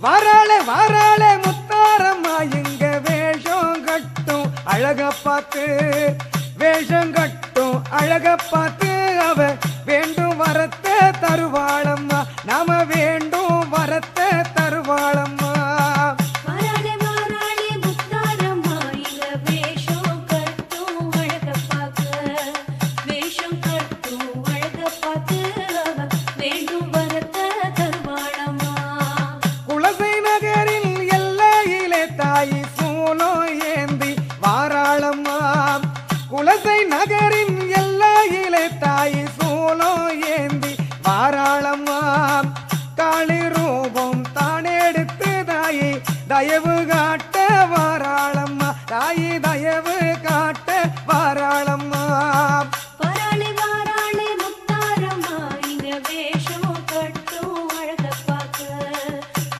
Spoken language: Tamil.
வாராளே வாராளே முத்தாரம்மா இங்க வேஷம் கட்டும் அழக பார்த்து வேஷம் கட்டும் அழக பார்த்து அவ வேண்டும் வரத்தை தருவாளம்மா நாம வேண்டும் வரத்தை தருவாளம்மா குலசை நகரின் எல்லையிலே தாய் சூலோ ஏந்தி வாராளம்மா காளி ரூபம் தான் எடுத்து தாயை தயவு காட்ட